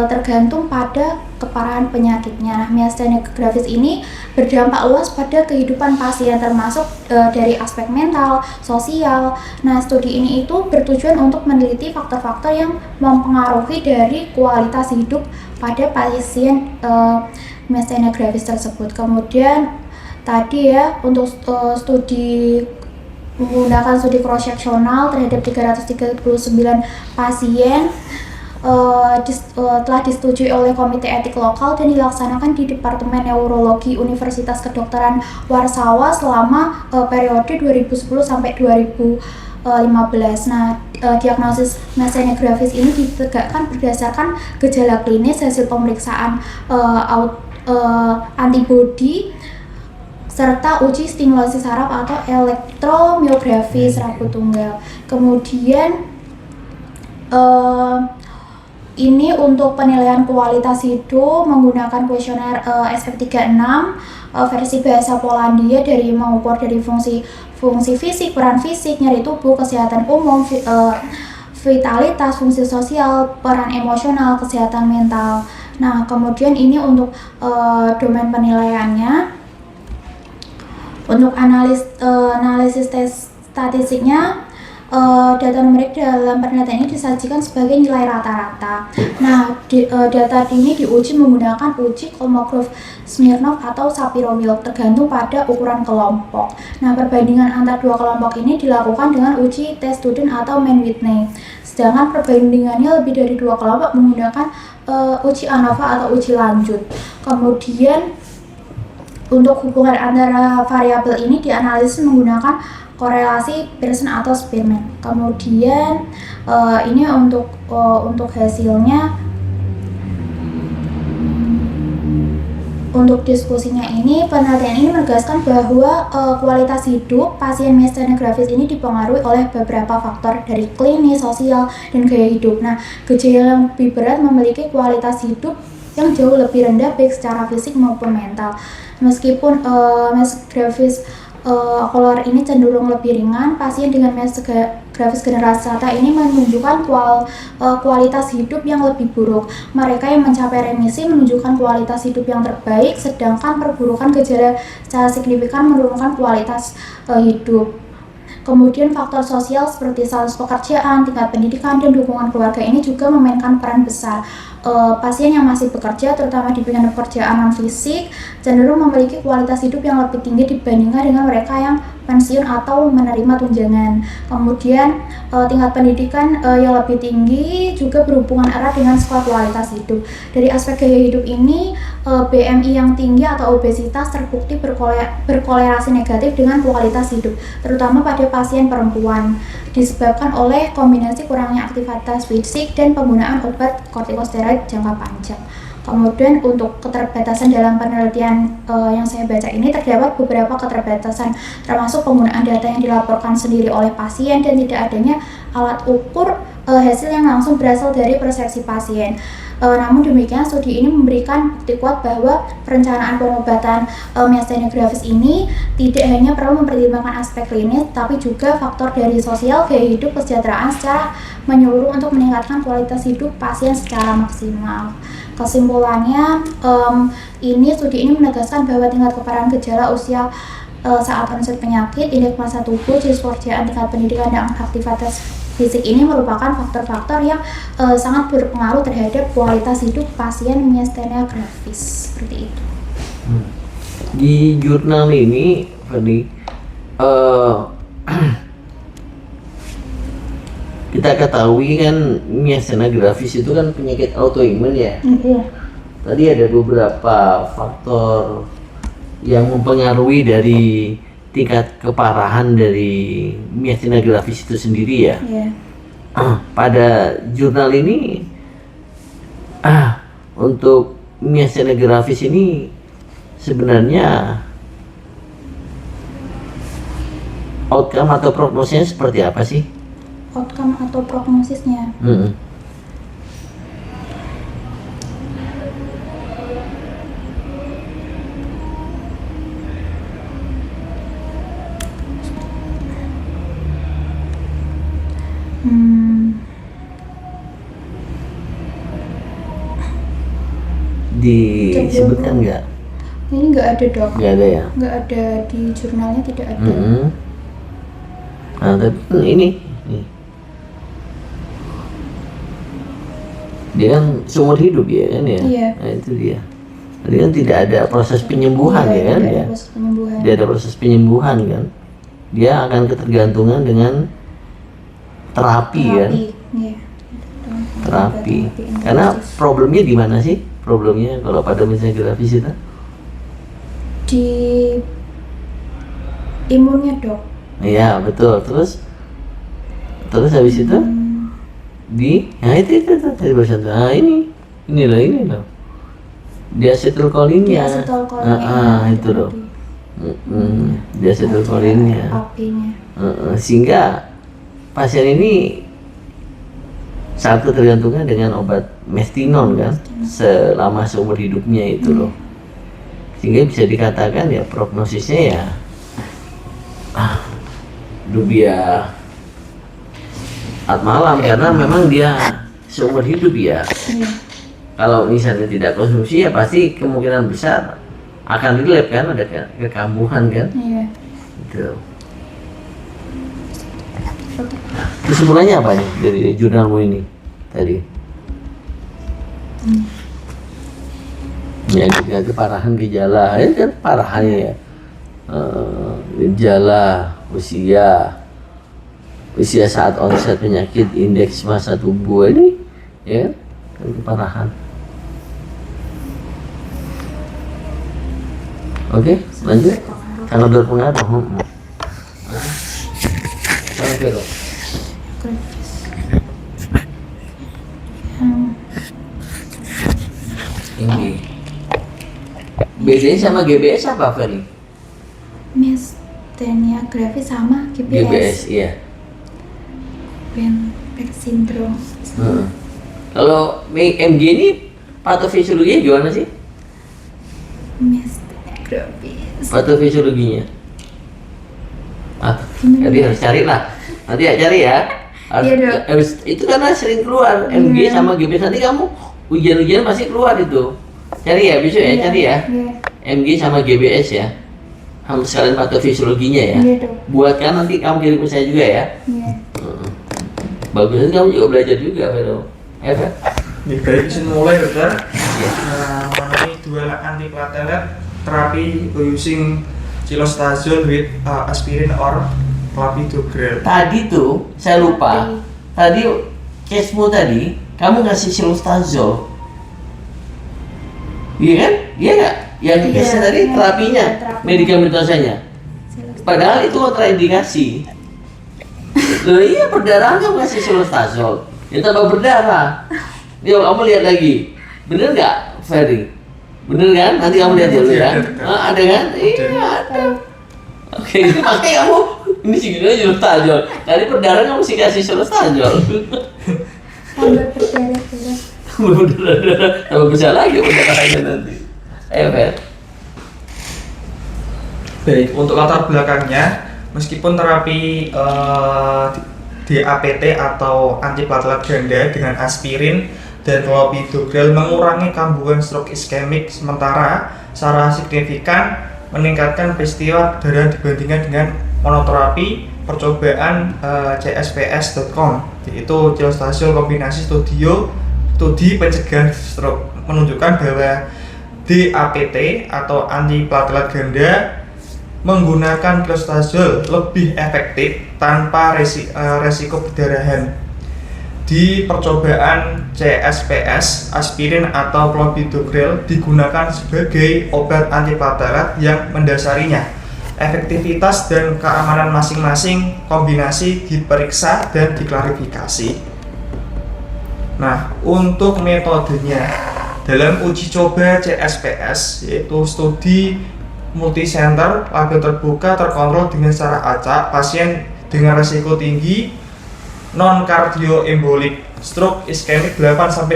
tergantung pada keparahan penyakitnya. Nah, myasthenia gravis ini berdampak luas pada kehidupan pasien, termasuk dari aspek mental, sosial. Nah, studi ini itu bertujuan untuk meneliti faktor-faktor yang mempengaruhi dari kualitas hidup pada pasien myasthenia gravis tersebut. Kemudian tadi ya, untuk studi menggunakan studi cross-sectional terhadap 339 pasien telah disetujui oleh Komite Etik Lokal dan dilaksanakan di Departemen Neurologi Universitas Kedokteran Warsawa selama periode 2010 sampai 2015. Nah, diagnosis myasthenia gravis ini ditegakkan berdasarkan gejala klinis, hasil pemeriksaan antibodi, serta uji stimulasi saraf atau elektromiografi serabut tunggal. Kemudian ini untuk penilaian kualitas hidup menggunakan kuesioner SF36 versi bahasa Polandia dari mengukur dari fungsi fisik, peran fisik, nyeri tubuh, kesehatan umum, vitalitas, fungsi sosial, peran emosional, kesehatan mental. Nah, kemudian ini untuk domain penilaiannya. Untuk analisis statistiknya, data numerik dalam penelitian ini disajikan sebagai nilai rata-rata. Nah, data ini diuji menggunakan uji Kolmogorov-Smirnov atau Shapiro-Wilk tergantung pada ukuran kelompok. Nah, perbandingan antar dua kelompok ini dilakukan dengan uji test student atau Mann-Whitney. Sedangkan perbandingannya lebih dari dua kelompok menggunakan uji ANOVA atau uji lanjut. Kemudian untuk hubungan antara variabel ini dianalisis menggunakan korelasi Pearson atau Spearman. Kemudian ini untuk hasilnya, untuk diskusinya ini, penelitian ini menegaskan bahwa kualitas hidup pasien miastenia gravis ini dipengaruhi oleh beberapa faktor dari klinis, sosial, dan gaya hidup. Nah, gejala yang lebih berat memiliki kualitas hidup yang jauh lebih rendah baik secara fisik maupun mental. Meskipun miastenia gravis kolor ini cenderung lebih ringan, pasien dengan miastenia gravis generasi 1 ini menunjukkan kualitas hidup yang lebih buruk. Mereka yang mencapai remisi menunjukkan kualitas hidup yang terbaik, sedangkan perburukan gejala secara signifikan menurunkan kualitas hidup. Kemudian faktor sosial seperti status pekerjaan, tingkat pendidikan, dan dukungan keluarga ini juga memainkan peran besar. Pasien yang masih bekerja, terutama di bidang pekerjaan non-fisik, cenderung memiliki kualitas hidup yang lebih tinggi dibandingkan dengan mereka yang pensiun atau menerima tunjangan. Kemudian tingkat pendidikan yang lebih tinggi juga berhubungan erat dengan skor kualitas hidup. Dari aspek gaya hidup ini, BMI yang tinggi atau obesitas terbukti berkorelasi negatif dengan kualitas hidup, terutama pada pasien perempuan, disebabkan oleh kombinasi kurangnya aktivitas fisik dan penggunaan obat kortikosteroid jangka panjang. Kemudian untuk keterbatasan dalam penelitian yang saya baca ini, terdapat beberapa keterbatasan, termasuk penggunaan data yang dilaporkan sendiri oleh pasien dan tidak adanya alat ukur hasil yang langsung berasal dari persepsi pasien. Namun demikian, studi ini memberikan bukti kuat bahwa perencanaan pengobatan miastenia gravis ini tidak hanya perlu mempertimbangkan aspek klinis, tapi juga faktor dari sosial, gaya hidup, kesejahteraan secara menyeluruh untuk meningkatkan kualitas hidup pasien secara maksimal. Kesimpulannya, studi ini menegaskan bahwa tingkat keparahan gejala usia saat onset penyakit, indeks massa tubuh, jenis pekerjaan, tingkat pendidikan, dan aktivitas fisik ini merupakan faktor-faktor yang sangat berpengaruh terhadap kualitas hidup pasien miastenia gravis. Seperti itu. Di jurnal ini, Ferdi, kita ketahui kan miastenia gravis itu kan penyakit autoimun ya. Iya. Tadi ada beberapa faktor yang mempengaruhi dari tingkat keparahan dari miastenia gravis itu sendiri ya. Yeah. Pada jurnal ini untuk miastenia gravis ini sebenarnya outcome atau prognosisnya seperti apa sih? Outcome atau prognosisnya? Disebutkan nggak? Ini nggak ada, Dok. Nggak ada ya? Nggak ada di jurnalnya, tidak ada. Nah, tapi ini nih. Dia kan seumur hidup ya kan ya? Iya. Nah itu dia. Tadi kan tidak ada proses penyembuhan ya kan ya? Proses penyembuhan. Dia ada proses penyembuhan kan? Dia akan ketergantungan dengan terapi kan? Iya. Terapi. Karena problemnya di mana sih? Problemnya kalau pada miastenia gravis itu? Di imunnya, Dok. Iya betul. Terus habis itu nah itu tadi barusan. Nah ini loh. Diasetilkolinnya. Itu loh. Diasetilkolinnya. Apinya. Sehingga pasien ini sangat ketergantungan dengan obat mestinon kan selama seumur hidupnya itu loh. Sehingga bisa dikatakan ya prognosisnya ya dubia malam karena memang dia seumur hidup ya. Kalau misalnya tidak konsumsi ya pasti kemungkinan besar akan relapse kan, ada kekambuhan kan. Iya. Gitu. Kesimpulannya apa nih dari jurnalmu ini tadi? Ya keparahan gejala, ya kan parahannya ya. Gejala usia saat onset penyakit, indeks massa tubuh ini ya kan keparahan. Oke, lanjut. Sangat berpengaruh. Oke, dok. Ini B Bedanya sama GBS apa, Feli? Myasthenia gravis sama GBS, GBS. iya. Bent syndrome. Kalau MG ini patofisiologinya gimana sih? Myasthenia gravis. Patofisiologinya? Jadi harus cari lah. Nanti ya cari ya. Iya, Dok. Itu karena sering keluar MG sama GBS, nanti kamu ujian-ujian pasti keluar itu. Cari ya besok ya, cari ya. Iya. MG sama GBS ya. Kamu sekalian patofisiologinya ya. Iya, Dok. Buatkan nanti kamu kirim ke saya juga ya. Iya. Bagus, nanti kamu juga belajar juga, Vero. Ya, Fer? Ya, baik, izin mulai dokter. Mengenai dual antiplatelet terapi using cilostazol with aspirin or clopidogrel. Tadi tuh saya lupa. Tadi casemu tadi kamu ngasih cilostazol. Iya kan? Iya nggak? Yang Iya, dikasih tadi iya, terapinya, iya, terapi. medikamentosanya. Padahal itu kontraindikasi. Loh iya, perdarahan kamu ngasih cilostazol. Ya tambah berdarah. Yuk kamu lihat lagi. Bener nggak, Ferry? Bener kan? Nanti kamu lihat dulu ya. Ada kan? Iya ada. Oke, makanya kamu ini sih gini aja cilostazol. Tadi perdarahan kamu sih kasih cilostazol. Tambah berdarah-darah. Berdarah, tambah besar lagi perdarahannya nanti. Ayo, Fer. Baik, untuk latar belakangnya, meskipun terapi DAPT atau antiplatelet ganda dengan aspirin dan clopidogrel mengurangi kambuhan stroke iskemik sementara secara signifikan meningkatkan peristiwa darah dibandingkan dengan monoterapi percobaan CSPS.com, yaitu cilostazol kombinasi studi pencegahan stroke menunjukkan bahwa DAPT atau antiplatelet ganda menggunakan cilostazol lebih efektif tanpa resiko perdarahan. Di percobaan CSPS, aspirin atau clopidogrel digunakan sebagai obat antiplatelet yang mendasarinya. Efektivitas dan keamanan masing-masing kombinasi diperiksa dan diklarifikasi. Nah, untuk metodenya dalam uji coba CSPS, yaitu studi multicenter label terbuka terkontrol dengan secara acak, pasien dengan risiko tinggi non kardioembolik stroke iskemik 8-10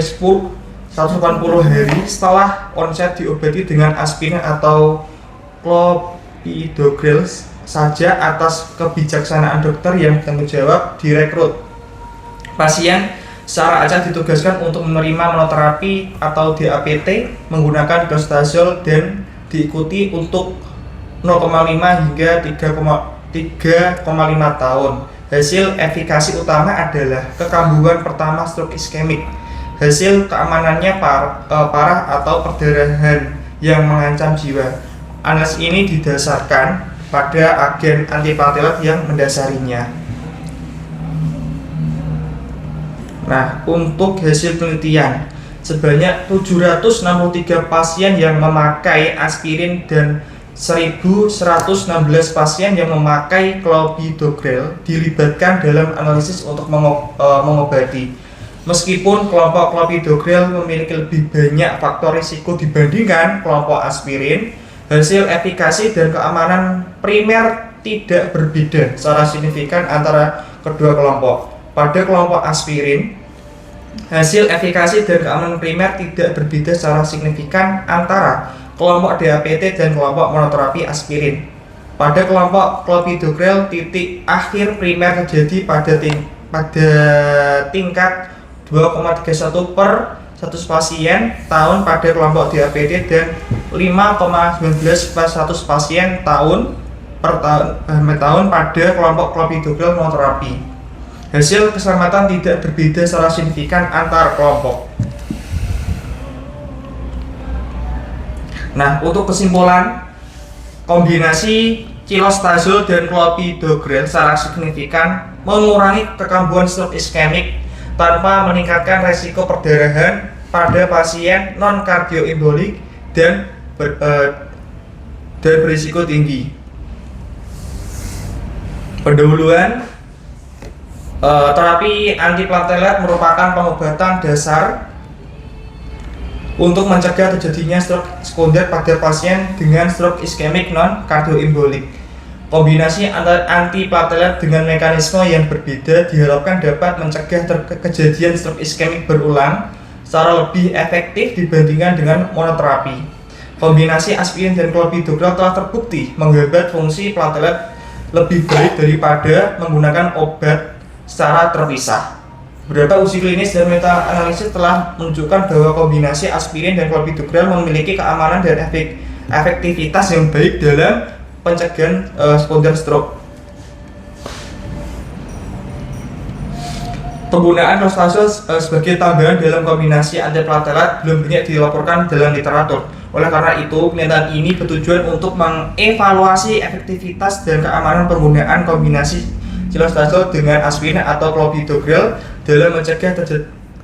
180 hari setelah onset diobati dengan aspirin atau clopidogrel saja atas kebijaksanaan dokter yang bertanggung jawab direkrut. Pasien secara acak ditugaskan untuk menerima monoterapi atau DAPT menggunakan cilostazol dan diikuti untuk 0,5 hingga 3,5 tahun. Hasil efikasi utama adalah kekambuhan pertama stroke iskemik. Hasil keamanannya parah atau perdarahan yang mengancam jiwa. Analisis ini didasarkan pada agen antiplatelet yang mendasarinya. Nah, untuk hasil penelitian, sebanyak 763 pasien yang memakai aspirin dan 1.116 pasien yang memakai clopidogrel dilibatkan dalam analisis untuk mengobati. Meskipun kelompok clopidogrel memiliki lebih banyak faktor risiko dibandingkan kelompok aspirin, hasil efikasi dan keamanan primer tidak berbeda secara signifikan antara kedua kelompok. Pada kelompok aspirin, hasil efikasi dan keamanan primer tidak berbeda secara signifikan antara kelompok DAPT dan kelompok monoterapi aspirin. Pada kelompok clopidogrel, titik akhir primer terjadi pada tingkat 2,31 per 100 pasien tahun pada kelompok DAPT dan 5,19 per 100 pasien tahun pada kelompok clopidogrel monoterapi. Hasil keselamatan tidak berbeda secara signifikan antar kelompok. Nah, untuk kesimpulan, kombinasi cilostazol dan clopidogrel secara signifikan mengurangi kekambuhan stroke iskemik tanpa meningkatkan resiko perdarahan pada pasien non kardioembolik dan berisiko tinggi. Pendahuluan, terapi antiplatelet merupakan pengobatan dasar untuk mencegah terjadinya stroke sekunder pada pasien dengan stroke iskemik non kardioembolik. Kombinasi antara antiplatelet dengan mekanisme yang berbeda diharapkan dapat mencegah kejadian stroke iskemik berulang secara lebih efektif dibandingkan dengan monoterapi. Kombinasi aspirin dan clopidogrel telah terbukti menghambat fungsi platelet lebih baik daripada menggunakan obat secara terpisah. Beberapa uji klinis dan meta-analisis telah menunjukkan bahwa kombinasi aspirin dan clopidogrel memiliki keamanan dan efektivitas yang baik dalam pencegahan sekunder stroke. Penggunaan clostradiol sebagai tambahan dalam kombinasi antiplatelet belum banyak dilaporkan dalam literatur. Oleh karena itu, penelitian ini bertujuan untuk mengevaluasi efektivitas dan keamanan penggunaan kombinasi clostradiol dengan aspirin atau clopidogrel dalam mencegah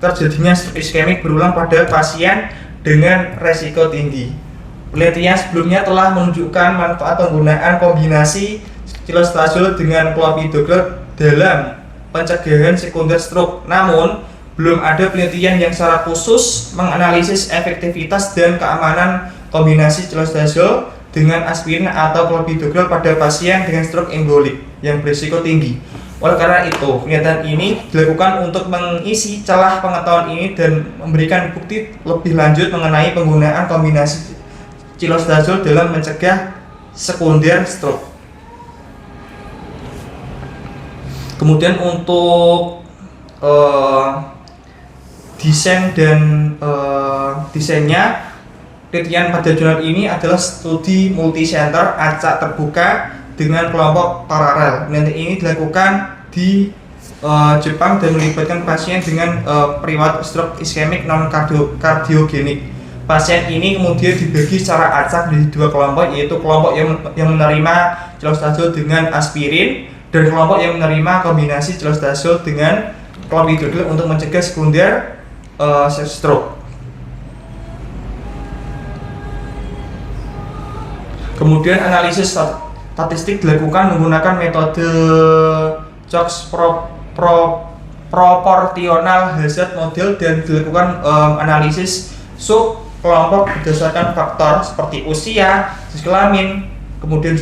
terjadinya stroke iskemik berulang pada pasien dengan resiko tinggi. Penelitian sebelumnya telah menunjukkan manfaat penggunaan kombinasi clostradiol dengan clopidogrel dalam pencegahan sekunder stroke. Namun, belum ada penelitian yang secara khusus menganalisis efektivitas dan keamanan kombinasi clostradiol dengan aspirin atau clopidogrel pada pasien dengan stroke embolik yang berisiko tinggi. Oleh karena itu, penelitian ini dilakukan untuk mengisi celah pengetahuan ini dan memberikan bukti lebih lanjut mengenai penggunaan kombinasi clostradiol dalam mencegah sekunder stroke. Kemudian untuk desain dan desainnya, penelitian pada jurnal ini adalah studi multicenter acak terbuka dengan kelompok paralel. Penelitian ini dilakukan di Jepang dan melibatkan pasien dengan periwat stroke iskemik non kardiogenik. Pasien ini kemudian dibagi secara acak di dua kelompok, yaitu kelompok yang menerima clostradiol dengan aspirin dan kelompok yang menerima kombinasi clostradiol dengan clopidogrel untuk mencegah sekunder stroke. Kemudian analisis statistik dilakukan menggunakan metode Cox proportional hazard model dan dilakukan analisis sub kelompok berdasarkan faktor seperti usia, jenis kelamin, kemudian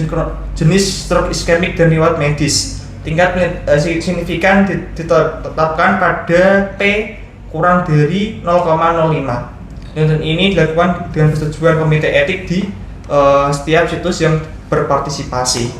jenis stroke iskemik dan riwayat medis. Tingkat signifikan ditetapkan pada P kurang dari 0,05. Dan ini dilakukan dengan persetujuan komite etik di setiap situs yang berpartisipasi.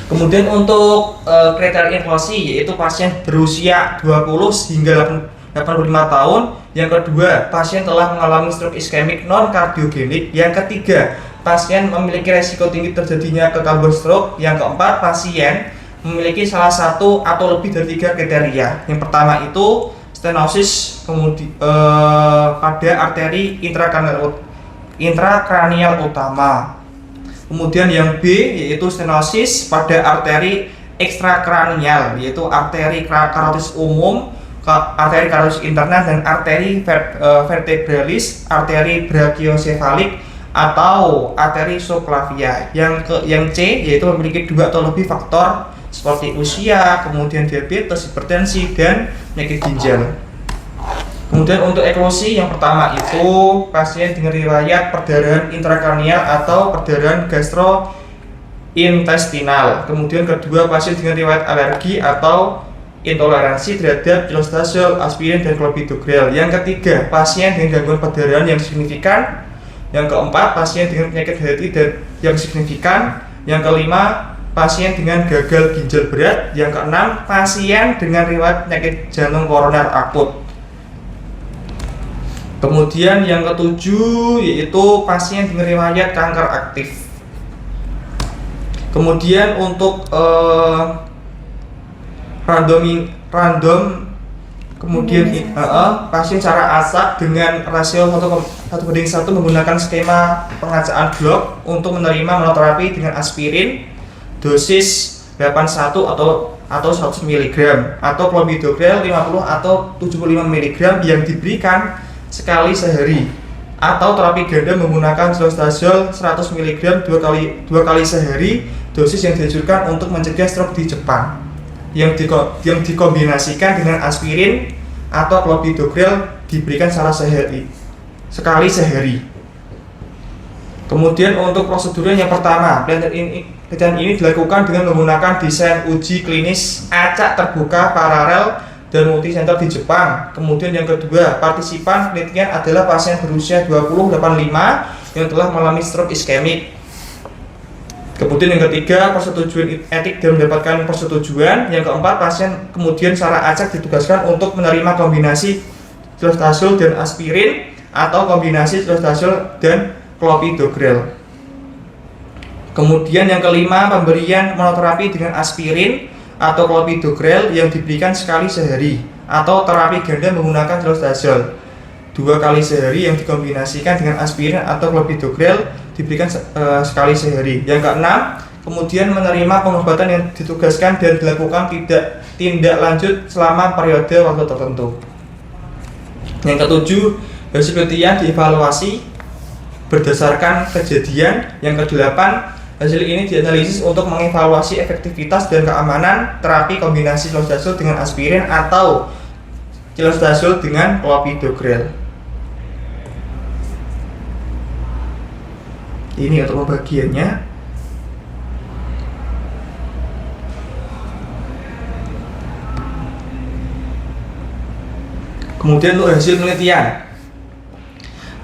Kemudian untuk kriteria inklusi, yaitu pasien berusia 20 hingga 85 tahun. Yang kedua, pasien telah mengalami stroke iskemik non kardiogenik. Yang ketiga, pasien memiliki resiko tinggi terjadinya kekabur stroke. Yang keempat, pasien memiliki salah satu atau lebih dari 3 kriteria. Yang pertama itu stenosis pada arteri intrakranial utama. Kemudian yang B yaitu stenosis pada arteri ekstrakranial, yaitu arteri karotis umum, arteri karotis interna, dan arteri vertebralis, arteri brachiosefalik atau arteri subclavia. Yang C yaitu memiliki 2 atau lebih faktor seperti usia, kemudian diabetes, hipertensi, dan penyakit ginjal. Kemudian untuk eklusi, yang pertama itu pasien dengan riwayat perdarahan intrakranial atau perdarahan gastrointestinal. Kemudian kedua, pasien dengan riwayat alergi atau intoleransi terhadap clostradiol, aspirin, dan clopidogrel. Yang ketiga, pasien dengan gangguan perdarahan yang signifikan. Yang keempat, pasien dengan penyakit hati dan yang signifikan. Yang kelima, pasien dengan gagal ginjal berat. Yang keenam, pasien dengan riwayat penyakit jantung koroner akut. Kemudian yang ketujuh yaitu pasien dengan riwayat kanker aktif. Kemudian untuk random kemudian pasien secara acak dengan rasio 1:1 menggunakan skema pengacaan blok untuk menerima monoterapi dengan aspirin dosis 81 atau 100 mg atau clopidogrel 50 atau 75 mg yang diberikan sekali sehari, atau terapi ganda menggunakan clostradiol 100 mg dua kali sehari, dosis yang dianjurkan untuk mencegah stroke di Jepang, yang dikombinasikan dengan aspirin atau clopidogrel diberikan secara sehari. sekali sehari. Kemudian untuk prosedurnya yang pertama, penelitian ini dilakukan dengan menggunakan desain uji klinis acak terbuka paralel dan multisenter di Jepang. Kemudian yang kedua, partisipan penelitian adalah pasien berusia 20-85 yang telah mengalami stroke iskemik. Kemudian yang ketiga, persetujuan etik dan mendapatkan persetujuan. Yang keempat, pasien kemudian secara acak ditugaskan untuk menerima kombinasi cilostazol dan aspirin atau kombinasi cilostazol dan clopidogrel. Kemudian yang kelima, pemberian monoterapi dengan aspirin atau clopidogrel yang diberikan sekali sehari atau terapi ganda menggunakan cilostazol 2 kali sehari yang dikombinasikan dengan aspirin atau clopidogrel diberikan sekali sehari. Yang keenam, kemudian menerima pengobatan yang ditugaskan dan dilakukan tindak lanjut selama periode waktu tertentu. Yang ketujuh, hasil penelitian dievaluasi berdasarkan kejadian. Yang kedelapan, hasil ini dianalisis untuk mengevaluasi efektivitas dan keamanan terapi kombinasi cilostazol dengan aspirin atau cilostazol dengan clopidogrel. Ini untuk pembagiannya. Kemudian untuk hasil penelitian.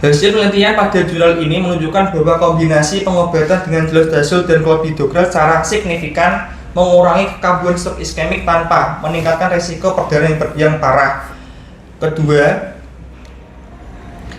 Hasil penelitian pada jurnal ini menunjukkan bahwa kombinasi pengobatan dengan cilostazol dan clopidogrel secara signifikan mengurangi kekambuhan stroke iskemik tanpa meningkatkan resiko perdarahan yang parah. Kedua,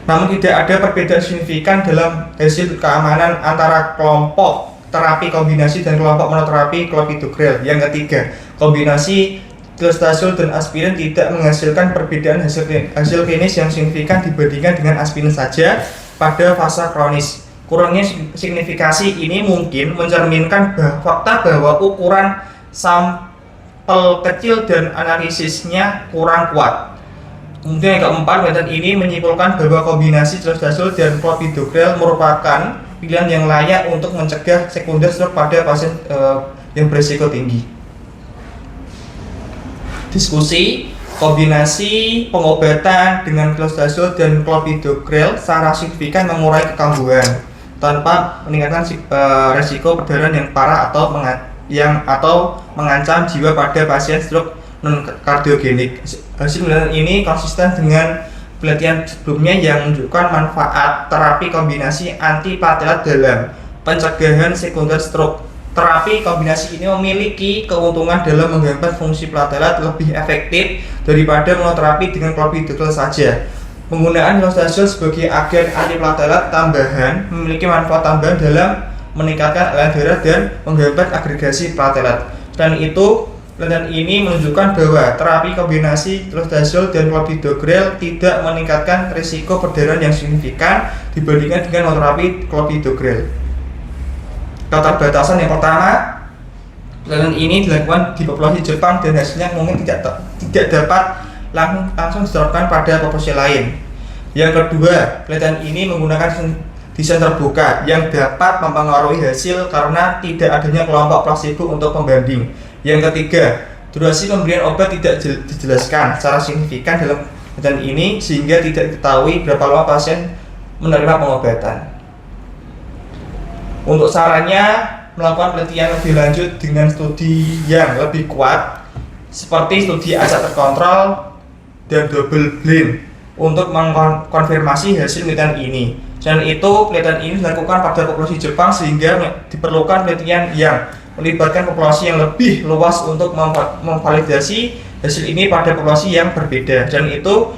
namun tidak ada perbedaan signifikan dalam hasil keamanan antara kelompok terapi kombinasi dan kelompok monoterapi clopidogrel. Yang ketiga, kombinasi cilostazol dan aspirin tidak menghasilkan perbedaan hasil klinis yang signifikan dibandingkan dengan aspirin saja pada fase kronis. Kurangnya signifikasi ini mungkin mencerminkan fakta bahwa ukuran sampel kecil dan analisisnya kurang kuat. Kemudian yang keempat, penelitian ini menyimpulkan bahwa kombinasi cilostazol dan clopidogrel merupakan pilihan yang layak untuk mencegah sekunder stroke pada pasien yang berisiko tinggi. Diskusi, kombinasi pengobatan dengan cilostazol dan clopidogrel secara signifikan mengurangi kekambuhan tanpa meningkatkan resiko perdarahan yang parah atau mengancam jiwa pada pasien stroke non-kardiogenik. Hasil penelitian ini konsisten dengan penelitian sebelumnya yang menunjukkan manfaat terapi kombinasi antiplatelet dalam pencegahan sekunder stroke. Terapi kombinasi ini memiliki keuntungan dalam menghambat fungsi platelet lebih efektif daripada monoterapi dengan clopidogrel saja. Penggunaan cilostazol sebagai agen antiplatelet tambahan memiliki manfaat tambahan dalam meningkatkan aliran darah dan menghambat agregasi platelet. Dan itu, penelitian ini menunjukkan bahwa terapi kombinasi cilostazol dan clopidogrel tidak meningkatkan risiko perdarahan yang signifikan dibandingkan dengan monoterapi clopidogrel. Keterbatasan yang pertama, penelitian ini dilakukan di populasi Jepang dan hasilnya mungkin tidak dapat langsung diterapkan pada populasi lain. Yang kedua, penelitian ini menggunakan desain terbuka yang dapat mempengaruhi hasil karena tidak adanya kelompok plasebo untuk pembanding. Yang ketiga, durasi pemberian obat tidak dijelaskan secara signifikan dalam penelitian ini sehingga tidak diketahui berapa lama pasien menerima pengobatan. Untuk sarannya, melakukan penelitian lebih lanjut dengan studi yang lebih kuat seperti studi acak terkontrol dan double blind untuk mengkonfirmasi hasil penelitian ini. Selain itu, penelitian ini dilakukan pada populasi Jepang sehingga diperlukan penelitian yang melibatkan populasi yang lebih luas untuk memvalidasi hasil ini pada populasi yang berbeda. Dan itu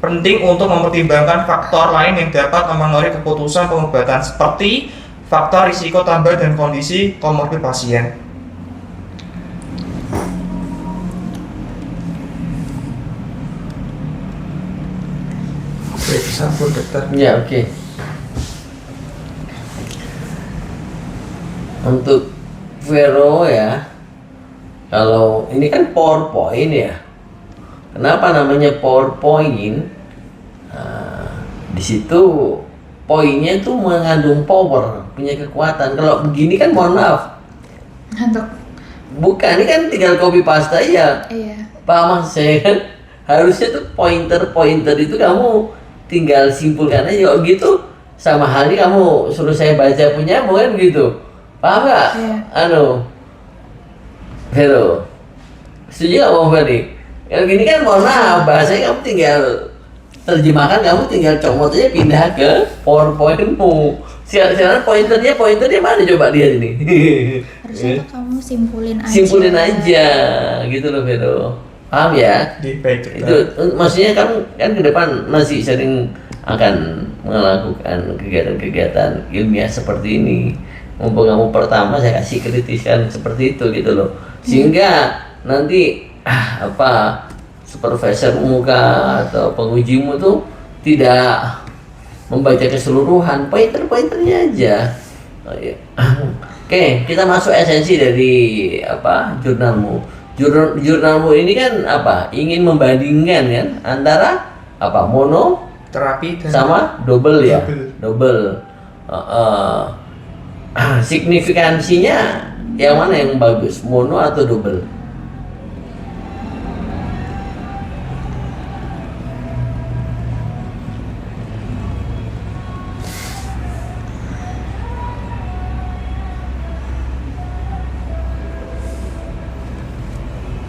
penting untuk mempertimbangkan faktor lain yang dapat mempengaruhi keputusan pengobatan seperti faktor risiko tambah dan kondisi komorbid pasien. Oke, sampun dokter. Ya, oke. Untuk Vero ya, kalau ini kan PowerPoint ya. Kenapa namanya PowerPoint? Nah, di situ poinnya tuh mengandung power, punya kekuatan. Kalau begini kan mohon maaf. Ngantuk. Bukan, ini kan tinggal copy paste aja. Iya. Paham maksud saya kan? Harusnya tuh pointer itu kamu tinggal simpulkan aja. Oh gitu, sama halnya kamu suruh saya baca punya kan gitu, paham nggak? Iya. Vero, setuju nggak Bang Ferry? Yang gini kan mohon maaf, bahasanya kamu tinggal terjemahkan, kamu tinggal comot aja pindah ke PowerPoint-mu. Sekarang pointernya mana coba lihat ini. Harusnya tuh kamu simpulin aja. Simpulin aja gitu loh Vero. Paham ya? Baik, Itu maksudnya kamu kan ke depan masih sering akan melakukan kegiatan-kegiatan ilmiah seperti ini. Mumpung kamu pertama, saya kasih kritisan seperti itu gitu loh. Sehingga nanti supervisor muka atau pengujimu tuh tidak membaca keseluruhan, pointer-pointernya aja. Oh, iya. Oke, kita masuk esensi dari jurnalmu. Jurnalmu ini kan ingin membandingkan kan antara mono terapi dan sama double ya, double. signifikansinya yang mana yang bagus, mono atau double?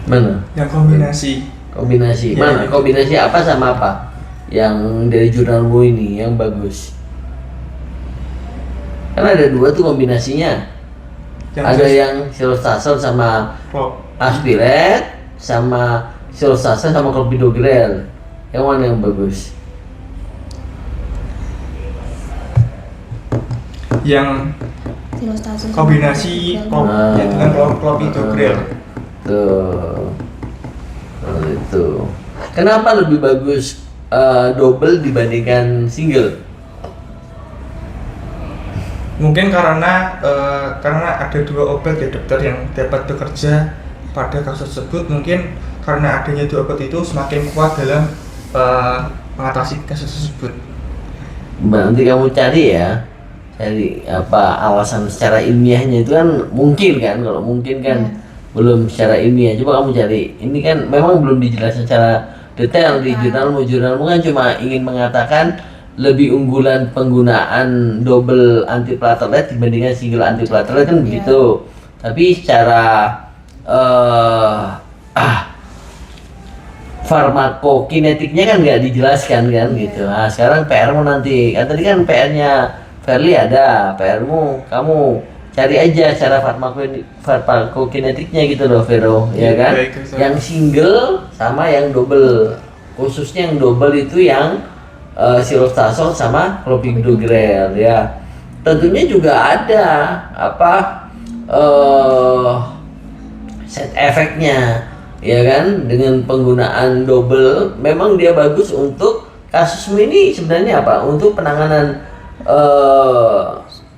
Mana? yang kombinasi. Kombinasi. Ya, Mana? itu. Kombinasi apa sama apa? Yang dari jurnalmu ini yang bagus. Kan ada dua tuh kombinasinya. Ada yang silostasol sama aspiret, sama silostasol sama clopidogrel. Yang mana yang bagus? yang Silostazol sama kombinasi clopidogrel. yang dengan clopidogrel. Tuh. Oh, itu. Kenapa lebih bagus double dibandingkan single? Mungkin karena ada dua obat ya dokter yang dapat bekerja pada kasus tersebut. Mungkin karena adanya dua obat itu semakin kuat dalam mengatasi kasus tersebut. Nanti kamu cari alasan secara ilmiahnya itu kan mungkin kan, kalau mungkin kan belum secara ilmiah. Coba kamu cari. Ini kan memang belum dijelaskan secara detail di jurnalmu. Jurnalmu kan cuma ingin mengatakan lebih unggulan penggunaan double antiplatelet dibandingkan single antiplatelet kan begitu. Tapi secara farmakokinetiknya kan nggak dijelaskan kan gitu. Nah sekarang PR-mu nanti, kan tadi kan PR-nya Verly ada, PR-mu kamu cari aja cara farmakokinetiknya gitu loh Vero, ya kan? Yang single sama yang double, khususnya yang double itu yang silostasol sama clopidogrel ya. Tentunya juga ada set efeknya ya kan, dengan penggunaan double. Memang dia bagus untuk kasusmu ini sebenarnya untuk penanganan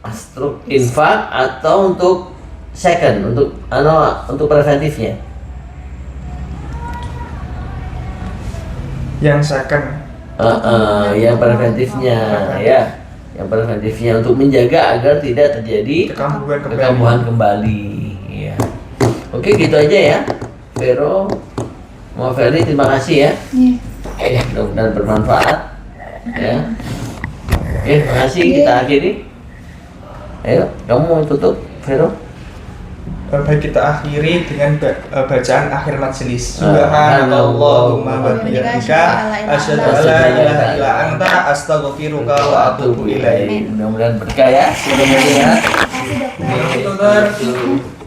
stroke infark atau untuk second, untuk preventifnya. Yang second. Yang preventifnya ya, yang preventifnya untuk menjaga agar tidak terjadi kekambuhan kembali ya. Oke, gitu aja ya Vero, mau Verly, terima kasih ya. Mudah-mudahan bermanfaat ya. Oke, terima kasih, kita akhiri. Ayo, kamu mau tutup Vero? Baik, kita akhiri dengan bacaan akhir majelis. Subhanallahumma wa bihamdika asyhadu an la ilaha illa anta astaghfiruka wa atubu ilaik. Mudah-mudahan berkah ya. Mudah-mudahan ya. Terima kasih dokter. Dokter.